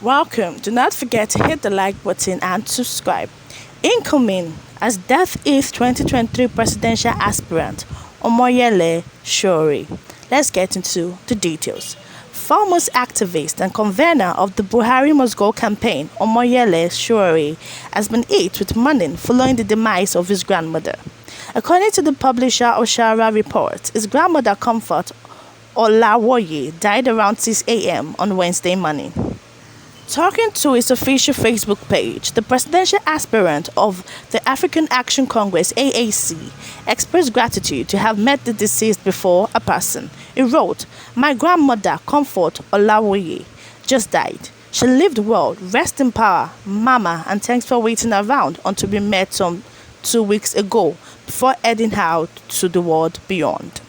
Welcome. Do not forget to hit the like button and subscribe. Incoming as Déàth is 2023 presidential aspirant Omoyele Sowore. Let's get into the details. Foremost activist and convener of the Buhari Must Go campaign, Omoyele Sowore, has been hit with money following the demise of his grandmother. According to the publisher Oshara report, his grandmother Comfort Olawoye died around 6 a.m. on Wednesday morning. Talking to his official Facebook page, the presidential aspirant of the African Action Congress (AAC) expressed gratitude to have met the deceased before a person. He wrote, "My grandmother, Comfort Olawoye, just died. She lived well. Rest in power, Mama, and thanks for waiting around until we met some 2 weeks ago before heading out to the world beyond."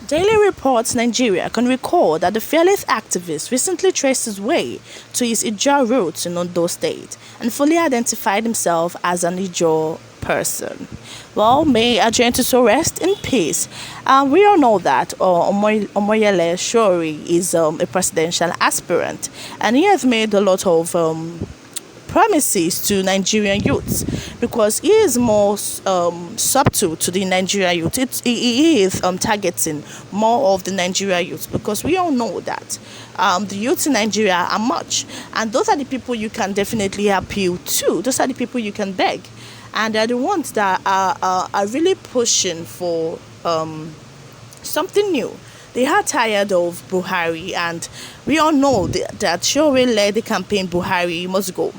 Daily Reports Nigeria can recall that the fearless activist recently traced his way to his Ijaw roots in Ondo State and fully identified himself as an Ijaw person. Well, may H1TS rest in peace. We all know that Omoyele Sowore is a presidential aspirant, and he has made a lot of promises to Nigerian youths because he is more subtle to the Nigerian youth. He is targeting more of the Nigerian youth because we all know that the youths in Nigeria are much, and those are the people you can definitely appeal to. Those are the people you can beg, and they're the ones that are really pushing for something new. They are tired of Buhari, and we all know that Sowore led the campaign Buhari Must Go,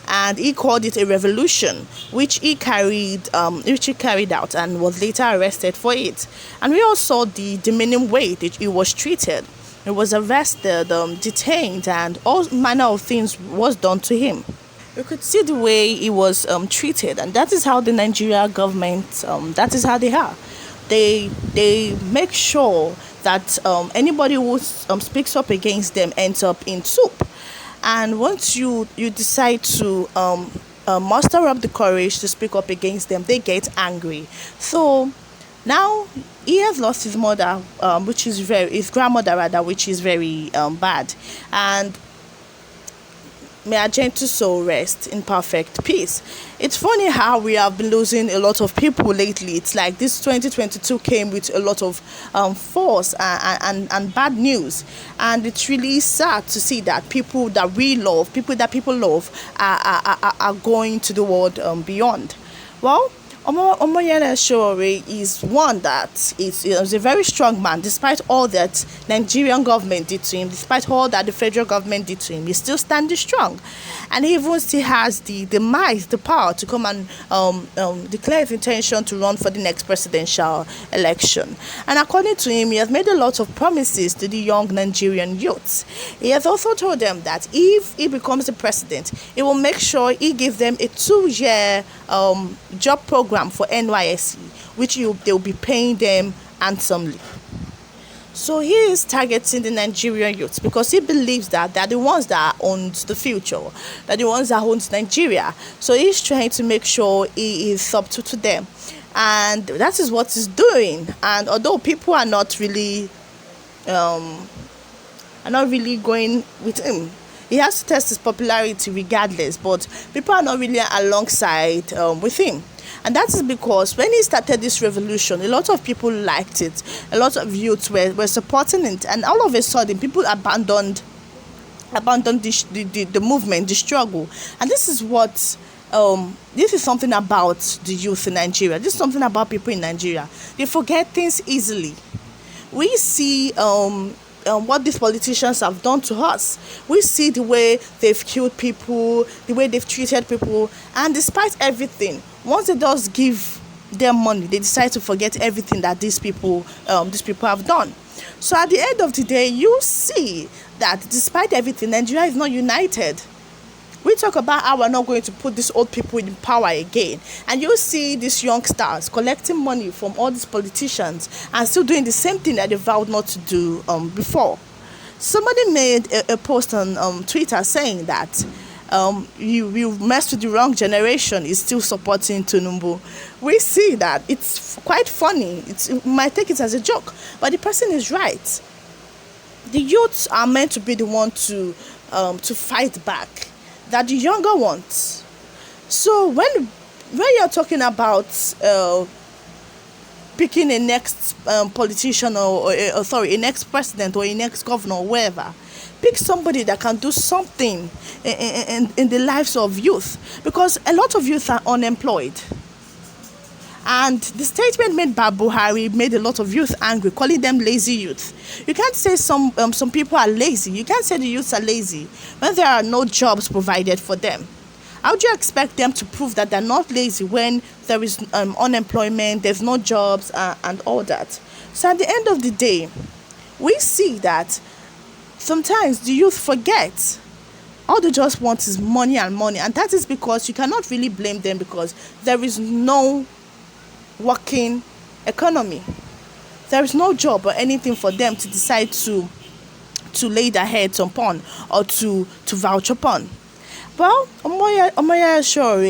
and he called it a revolution, which he carried out and was later arrested for it. And we all saw the demeaning way that he was treated. He was arrested, detained, and all manner of things was done to him. You could see the way he was treated, and that is how the Nigeria government, that is how they are. They make sure that anybody who speaks up against them ends up in soup. And once you decide to muster up the courage to speak up against them, they get angry. So now he has lost his mother, his grandmother rather, which is very bad. And may H1TS rest in perfect peace. It's funny how we have been losing a lot of people lately. It's like this 2022 came with a lot of force and bad news. And it's really sad to see that people that people love are going to the world beyond. Well, Omoyele Sowore is one that is a very strong man. Despite all that Nigerian government did to him, despite all that the federal government did to him, he's still standing strong. And he even still has the might, the power to come and declare his intention to run for the next presidential election. And according to him, he has made a lot of promises to the young Nigerian youths. He has also told them that if he becomes the president, he will make sure he gives them a 2-year job program for NYSC, which they'll be paying them handsomely. So he is targeting the Nigerian youths because he believes that they're the ones that own the future, they're the ones that own Nigeria. So he's trying to make sure he is subtle to them, and that is what he's doing. And although people are not really going with him, he has to test his popularity regardless, but people are not really alongside with him. And that is because when he started this revolution, a lot of people liked it. A lot of youths were supporting it. And all of a sudden, people abandoned the movement, the struggle. And this is something about the youth in Nigeria. This is something about people in Nigeria. They forget things easily. We see what these politicians have done to us. We see the way they've killed people, the way they've treated people, and despite everything, once they just give them money, they decide to forget everything that these people have done. So at the end of the day, you see that despite everything, Nigeria is not united. We talk about how we're not going to put these old people in power again, and you see these youngsters collecting money from all these politicians and still doing the same thing that they vowed not to do before. Somebody made a post on Twitter saying that you messed with the wrong generation is still supporting Tinubu. We see that it's quite funny. You might take it as a joke, but the person is right. The youths are meant to be the one to to fight back that the younger ones. So when you're talking about picking a next politician or sorry, a next president or a next governor or wherever, pick somebody that can do something in the lives of youth, because a lot of youth are unemployed. And the statement made by Buhari made a lot of youth angry, calling them lazy youth. You can't say some people are lazy. You can't say the youths are lazy when there are no jobs provided for them. How do you expect them to prove that they're not lazy when there is unemployment, there's no jobs, and all that? So at the end of the day, we see that sometimes the youth forget. All they just want is money and money. And that is because you cannot really blame them, because there is no working economy. There is no job or anything for them to decide to lay their heads upon or to vouch upon. Well, Omoyele Sowore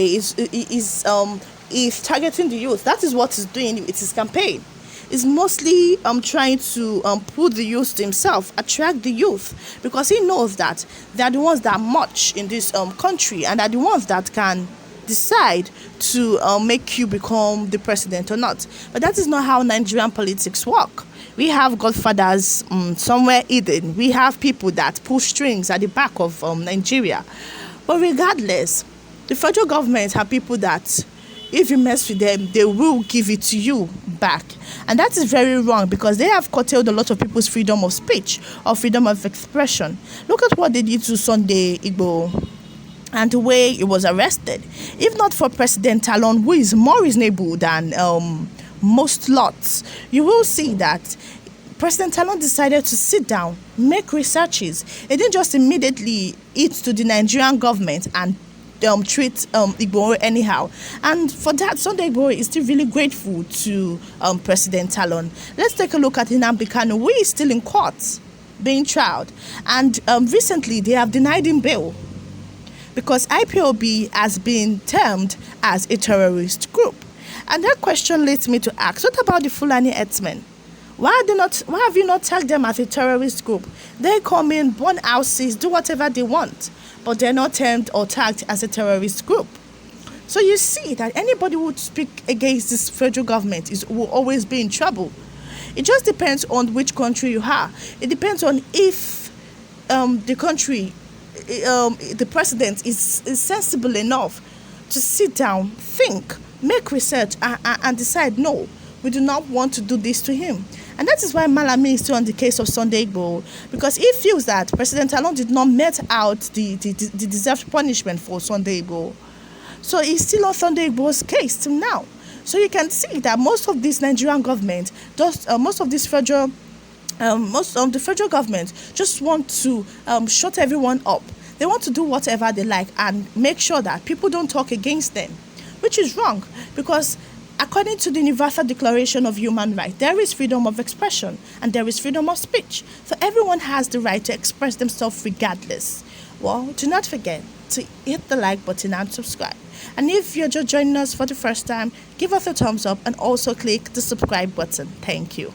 is targeting the youth. That is what he's doing with his campaign. Is mostly trying to put the youth to himself, attract the youth, because he knows that they are the ones that march in this country, and are the ones that can decide to make you become the president or not. But that is not how Nigerian politics work. We have godfathers somewhere hidden. We have people that pull strings at the back of Nigeria. But regardless, the federal government have people that, if you mess with them, they will give it to you back. And that is very wrong, because they have curtailed a lot of people's freedom of speech or freedom of expression. Look at what they did to Sunday Igboho and the way he was arrested. If not for President Talon, who is more reasonable than most lots, you will see that President Talon decided to sit down, make researches. He didn't just immediately eat to the Nigerian government and treat Igboho anyhow. And for that, Sunday Igboho is still really grateful to President Talon. Let's take a look at Nnamdi Kanu, who is still in court being tried. And recently, they have denied him bail, because IPOB has been termed as a terrorist group. And that question leads me to ask, what about the Fulani herdsmen? Why have you not tagged them as a terrorist group? They come in, burn houses, do whatever they want, but they're not termed or tagged as a terrorist group. So you see that anybody who would speak against this federal government will always be in trouble. It just depends on which country you are. It depends on if the country, the president is sensible enough to sit down, think, make research, and decide, no, we do not want to do this to him. And that is why Malami is still on the case of Sunday Igboho, because he feels that President Talon did not met out the deserved punishment for Sunday Igboho. So he's still on Sunday Igboho's case till now. So you can see that most of this Nigerian government, most of the federal government just want to shut everyone up. They want to do whatever they like and make sure that people don't talk against them, which is wrong, because according to the Universal Declaration of Human Rights, there is freedom of expression and there is freedom of speech. So everyone has the right to express themselves regardless. Well, do not forget to hit the like button and subscribe. And if you're just joining us for the first time, give us a thumbs up and also click the subscribe button. Thank you.